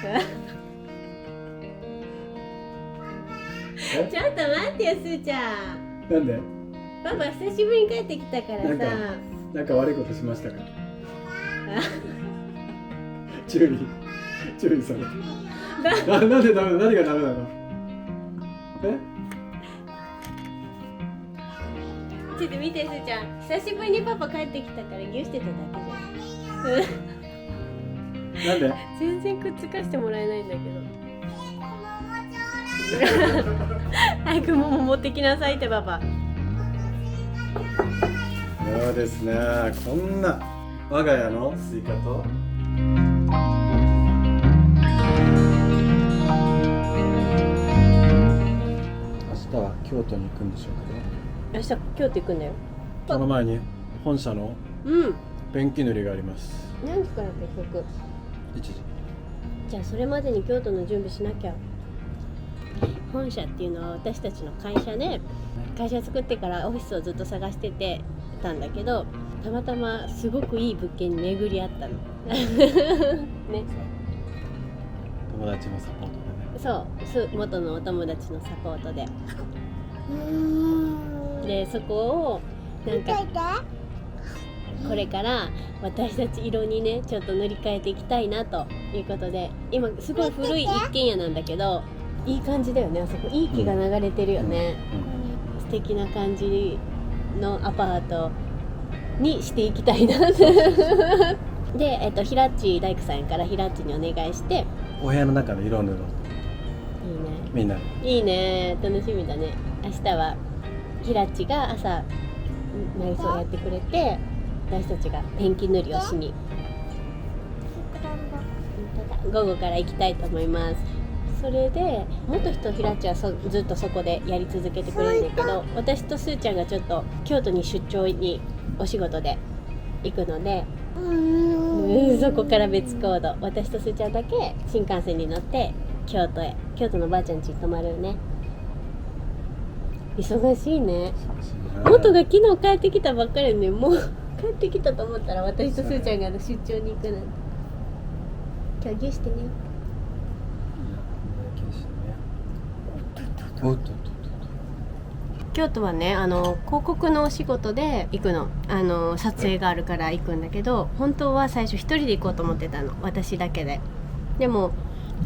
ちょっと待ってよ、すーちゃん。なんで？パパ久しぶりに帰ってきたからさ。なんか悪いことしましたか？注意された。なんでダメ？何がダメなの？ちょっと見て、すーちゃん。久しぶりにパパ帰ってきたからギュしてただけじゃん。なんで？全然くっつかしてもらえないんだけど。早く桃持ってきなさいってパパ。そうですね。こんな我が家のスイカと明日は京都に行くんでしょうけど。明日京都行くんだよ。その前に本社のうん。ペンキ塗りがあります。何時から結局。1時。じゃあそれまでに京都の準備しなきゃ。本社っていうのは私たちの会社で、会社作ってからオフィスをずっと探してたんだけど、たまたますごくいい物件に巡り合ったの。ね。友達のサポートそう、元のお友達のサポートで。で、そこをなんかこれから私たち色にねちょっと塗り替えていきたいなということで、今すごい古い一軒家なんだけど、いい感じだよね。あそこいい気が流れてるよね。素敵な感じのアパートにしていきたいなで、平地大工さんから平地にお願いして、お部屋の中の色を塗ろう。いいね。みんな。いいね、楽しみだね。明日は平地が朝内装やってくれて、私たちがペンキ塗りをしに午後から行きたいと思います。それで元人平地はずっとそこでやり続けてくれるんだけど、私とすーちゃんがちょっと京都に出張にお仕事で行くので、そこから別行動。私とすーちゃんだけ新幹線に乗って京都のばあちゃん家に泊まるね。忙しいね。元が昨日帰ってきたばっかりで、もう帰ってきたと思ったら私とすーちゃんが出張に行くなんて。今日ギュしてね。京都はね、広告のお仕事で行くの。撮影があるから行くんだけど、本当は最初一人で行こうと思ってたの、私だけで。でも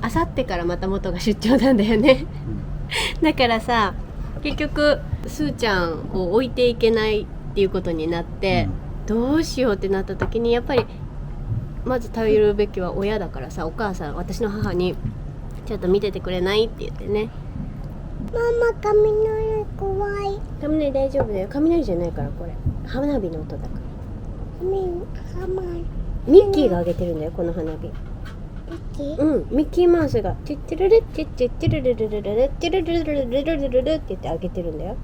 あさってからまた元が出張なんだよねだからさ、結局すーちゃんを置いていけないっていうことになって、どうしようってなった時に、やっぱりまず頼るべきは親だからさ、お母さん、私の母にちょっと見ててくれないって言ってね。ママ、雷怖い。雷大丈夫だよ。雷じゃないから、これ花火の音だから。ミッキーがあげてるんだよ、この花火。ミッキーマウスがチッチルルチッチッチルルルルルルチルルルルルルルルルって言ってあげてるんだよ。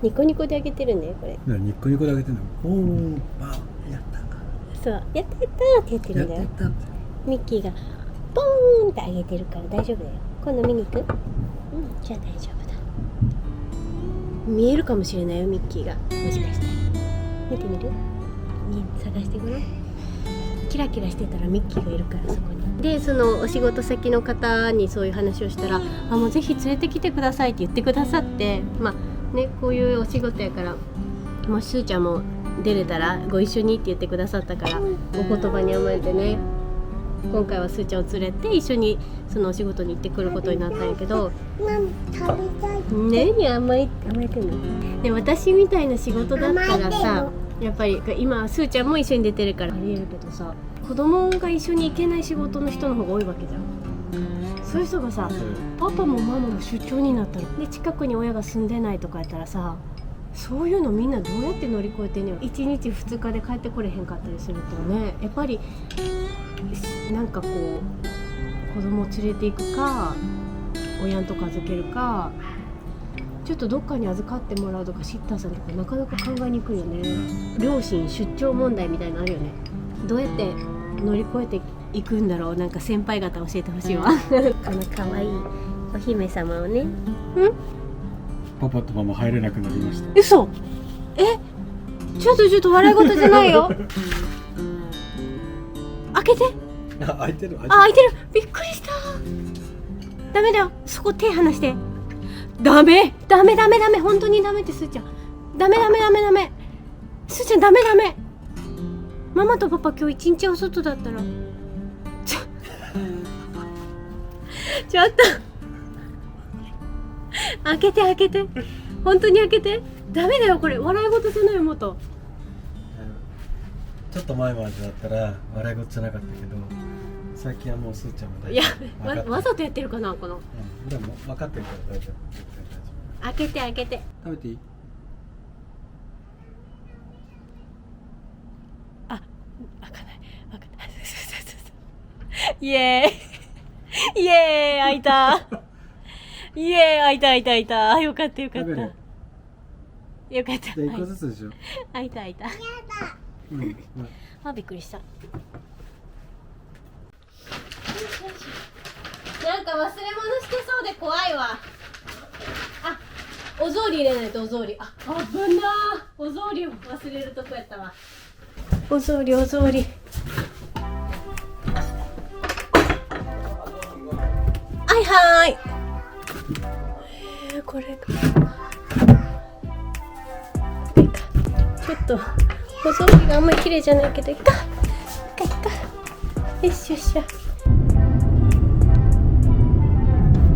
ニコニコであげてるんだよ、これ。ニコニコであげてるの。おお、やった。そう、やったやったって言ってるんだよ。ミッキーがポーンってあげてるから大丈夫だよ。今度見に行く？じゃあ大丈夫だ。見えるかもしれないよ、ミッキーが。もしかして見てみる？探してごらん。キラキラしてたらミッキーがいるから、そこに。で、そのお仕事先の方にそういう話をしたら、もうぜひ連れてきてくださいって言ってくださって、こういうお仕事やから、もしすーちゃんも出れたらご一緒にって言ってくださったから、お言葉に甘えてね、今回はすーちゃんを連れて一緒にそのお仕事に行ってくることになったんやけど、何甘えてんの。で、私みたいな仕事だったらさ、やっぱり今すーちゃんも一緒に出てるからありえるけどさ、子供が一緒に行けない仕事の人の方が多いわけじゃん。そういう人がさ、パパもママも出張になったらで、近くに親が住んでないとかやったらさ、そういうのみんなどうやって乗り越えてんねん。1日2日で帰ってこれへんかったりするとね、やっぱりなんかこう子供を連れていくか、親んとこ預けるか、ちょっとどっかに預かってもらうとか、シッターさんとかなかなか考えにくいよね。両親出張問題みたいなのあるよね。どうやって乗り越えていくんだろう。なんか先輩方教えてほしいわこの可愛いお姫様をね。パパとママ入れなくなりました。嘘？ちょっと笑い事じゃないよ開けて。あ、開いてる。あ、開いてる。びっくりした。ダメだよ。そこ手離して。ダメ。本当にダメってすーちゃん。ダメ。すーちゃんダメ。ママとパパ今日一日お外だったら。ちょっと。開けて。本当に開けて。ダメだよこれ。笑い事じゃないよもっと。ちょっと前までだったら笑い事じゃなかったけど、最近はもうすーちゃんも大いや丈夫。わざとやってるかなこの。でも分かってるから大丈夫。開けて。食べていい？開かない。イエーイ開いた。開いた。よかった。食べる？よかった。じゃあ1個ずつでしょ。開いた。うん。あ、びっくりした。なんか忘れ物してそうで怖いわ。あ、お草履入れないとお草履。あ、危なー。お草履を忘れるとこやったわ。お草履。はい。これか。ちょっとお草履があんまり綺麗じゃないけどいっか。よし。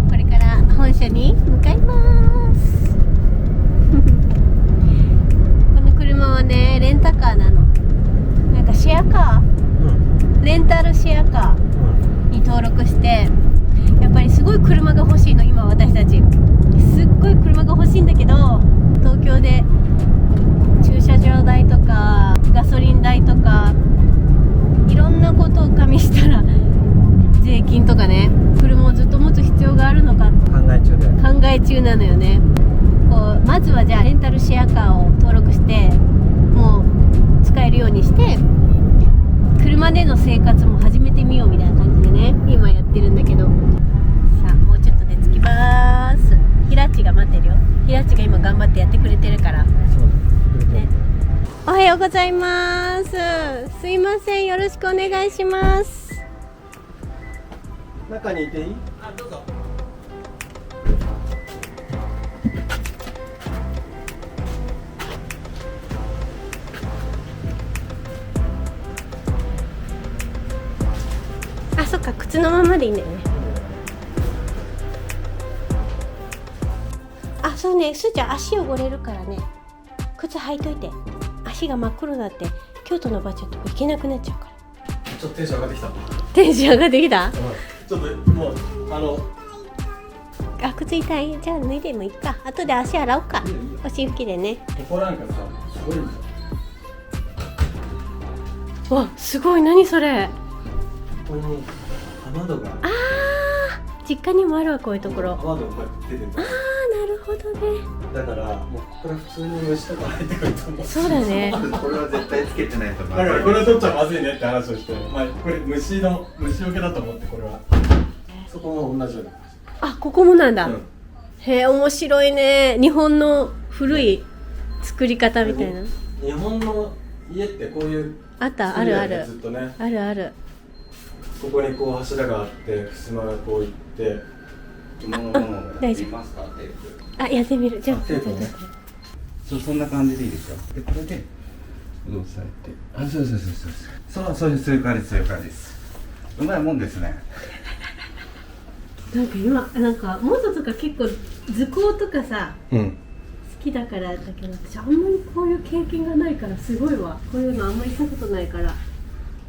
これから本社に向かいます。この車はね、レンタカーなの。なんかシェアカー、レンタルシェアカーに登録して、やっぱりすごい車が欲しいの今私たち。すっごい車が欲しいんだけど、東京で駐車場代とかガソリン代とかいろんなことを加味したら税金とかね、車をずっと持つ必要があるのか考え中なのよね。こうまずはじゃあレンタルシェアカーを登録してもう使えるようにして車での生活も始めてみようみたいな感じでね今やってるんだけど、さあもうちょっとで着きまーす。ひらっちが待ってるよ。ひらっちが今頑張ってやってくれてるからね。おはようございます。すいません、よろしくお願いします。中にいていい？あ、どうぞ。あ、そっか、靴のままでいいんだよね。あ、そうね、すーちゃん足汚れるからね、靴履いといて。足が真っ黒だって京都のばあちゃんとこ行けなくなっちゃうから。ちょっとテンション上がってきた。テンション上がってきた？ちょっともうあ、靴痛い？じゃあ脱いでもいいか。後で足洗おうか。おし拭きでね。ここなんかさ、すごいんだよ。わ、すごい、何それ。ここに雨戸が。あー、実家にもあるわこういうところ。雨戸がこうやって出てる。あー、なるほどね。だからもうここから普通に虫とか入ってくると思う。そうだね。これは絶対つけてないとだからこれ取っちゃまずいねって話をして、まあこれ虫除けだと思ってこれは。そこも同じような感じ。あ、ここもなんだ。うん、へえ、面白いね。日本の古い作り方みたいな。日本の家ってこういうあった、あるある。ずっとね。あるある。ここにこう柱があって襖がこういって。大丈夫。ますかテープ。あ、やってみる。じゃあ、テープね。そんな感じでいいですよ。でこれでどうされて、あ、そういう感じです。うまいもんですね。なんか今なんかモトとか結構図工とかさ、うん、好きだからだけど私あんまりこういう経験がないからすごいわ。こういうのあんまりしたことないから。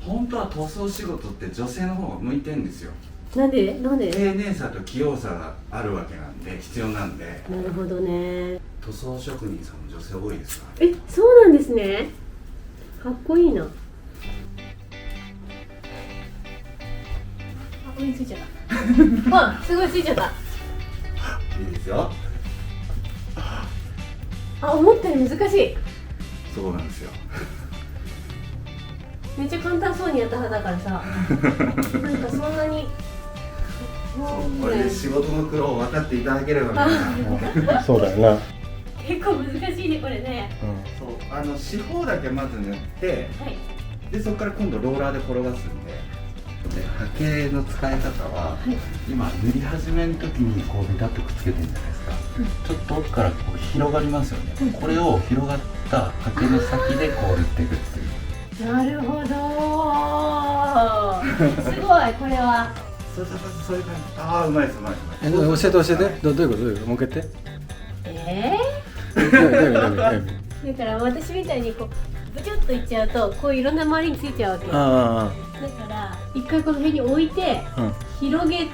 本当は塗装仕事って女性の方が向いてんですよ。なんで丁寧さと器用さがあるわけなんで必要なんで。なるほどね。塗装職人さんも女性多いですかえ、そうなんですね。かっこいいな。あ、これついちゃったあ、すごいついちゃった。いいですよ。あ、思ったより難しい。そうなんですよ。めっちゃ簡単そうにやった派だからさなんかそんなにこれで仕事の苦労を分かっていただければみんなそうだよな。結構難しいねこれね。そう、四方だけまず塗って、はい、でそこから今度ローラーで転がすんで。で刷毛の使い方は、今塗り始めの時にこうビタッとくっつけてるじゃないですか、ちょっと奥からこう広がりますよね、これを広がった刷毛の先でこう塗っていくっていう。なるほどー。すごいこれは。そういう感じ。ああ、うまいです、うまいです。教えてどういうことどういうこともう一回言ってどういうだから私みたいにこうブチュッといっちゃうとこういろんな周りについちゃうわけよ。だあから一回この辺に置いてあ、うん、広げ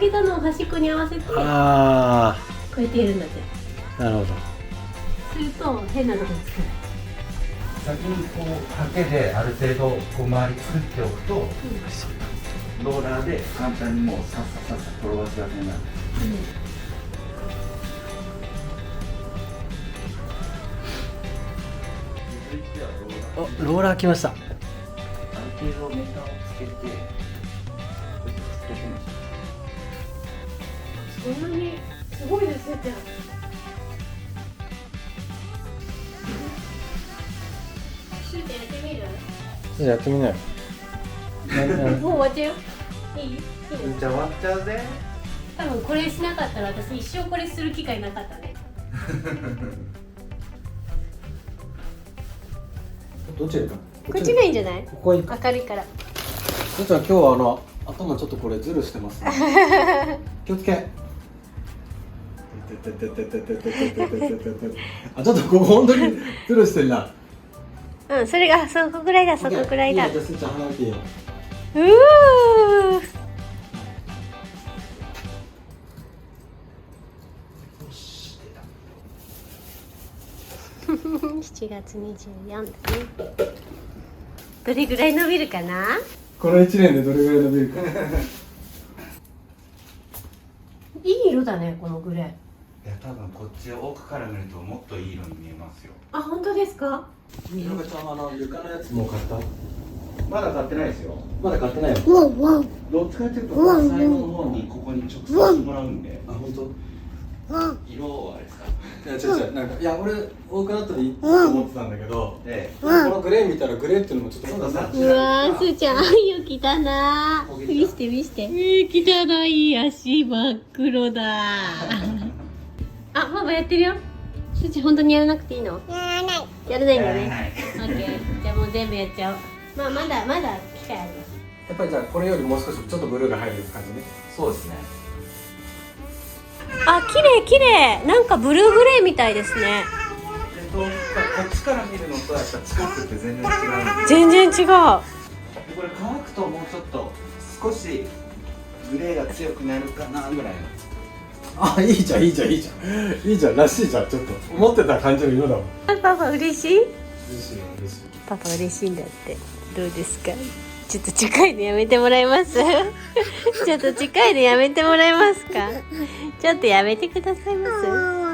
たのを端っこに合わせてこあうやってやるんだって。あ、なるほど。すると変なとこつかない。先にこう刷毛である程度こう周り作っておくと、ローラーで簡単にもうさっさ転がすだけになる。お、ローラー来ました。ある程度メーターをつけて、そんなにすごいですね。シュートやってみる？じゃあやってみなよ。もう終わっちゃうよ。いい？じゃあ終わっちゃうぜ。多分これしなかったら私一生これする機会なかったね。どっちがいいか。こっちがいいんじゃない？ここいいか。明るいから。どっちは今日は頭ちょっとこれズルしてます、ね。気をつけ。あ、ちょっとここ本当にズルしてるな。うん、それがそこぐらいだ、そこぐらいだ。じゃあすーちゃん離れていいよ。うー。7月24だね。どれぐらい伸びるかな？この1年でどれぐらい伸びるか。いい色だね、このグレー。いや、多分こっち奥から見るともっといい色に見えますよ。あ、本当ですか？ひろかちゃんは床のやつもう買った？まだ買ってないですよ。まだ買ってないよ。どっちかっていうと最後の方にここに直接してもらうんで。あ、本当？色はあれですか？いや、違うなんか、いや、俺多くなったでいいと思ってたんだけど、で、このグレー見たらグレーっていうのもちょっとそうだうわー、すーちゃん、愛よ、汚なー。見して見して。汚い足真っ黒だー。あ、ママやってるよ。すーちゃん、本当にやらなくていいの？やらない。やらないんだね。オッケー。じゃあもう全部やっちゃおう。まあ、まだ機会あります。やっぱりじゃあこれよりもう少しちょっとブルーが入る感じね。そうですね。あ、綺麗綺麗。なんかブルーグレーみたいですね。こっちから見るのとやっぱ近くって全然違うんで。全然違う。これ乾くともうちょっと少しグレーが強くなるかなぐらいの。あ、いいじゃんいいじゃんいいじゃんいいじゃんらしいじゃん。ちょっと思ってた感じの色だもん。パパ嬉しい？嬉しい嬉しい。パパ嬉しいんだって。どうですか？ちょっと近いのやめてもらえます？ちょっと近いのやめてもらえますか？ちょっとやめてくださいます？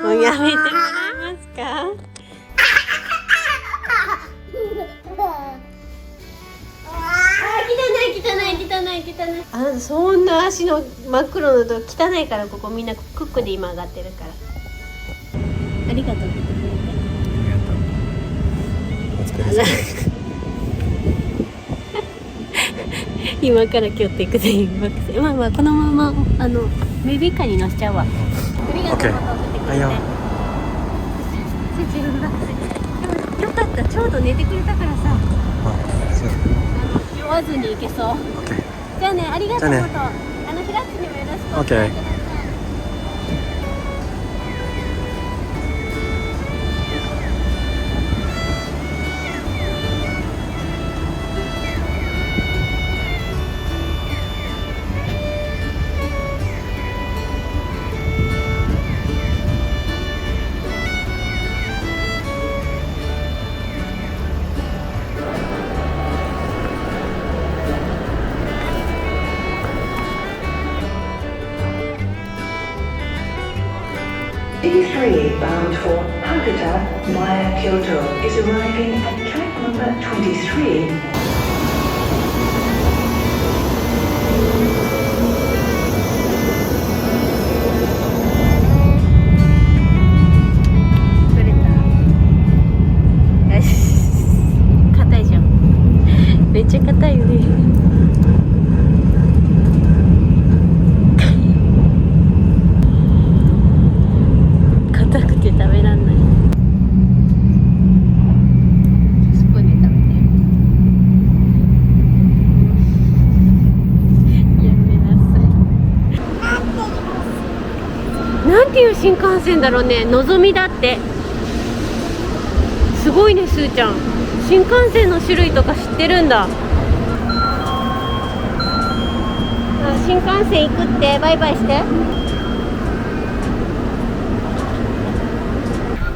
もうやめてもらえますか？汚い。あ、そんな足の真っ黒のと汚いからここみんなクックで今上がってるから。ありがとう。お疲れ様です。今から今日っていくでまあまあこのままベビーカーに乗せちゃうわ。ありがとう。はいよ。よかった、ちょうど寝てくれたからさ、酔わずに行けそう。じゃあね、ありがとう。ひらっちにもよろしくお願いします。D3 bound for Hakata via Kyoto is arriving at track number 23. 硬いじゃん。めっちゃ硬いよね。なんていう新幹線だろうね。のぞみだって。すごいね、すーちゃん。新幹線の種類とか知ってるんだ。新幹線行くって。バイバイして。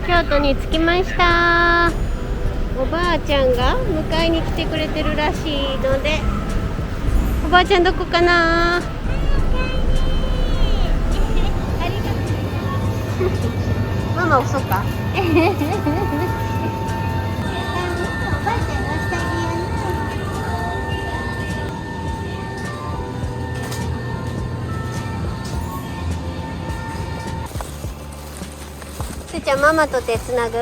京都に着きました。おばあちゃんが迎えに来てくれてるらしいので、おばあちゃんどこかな。ママ遅か。すーちゃん、ママと手つなぐ？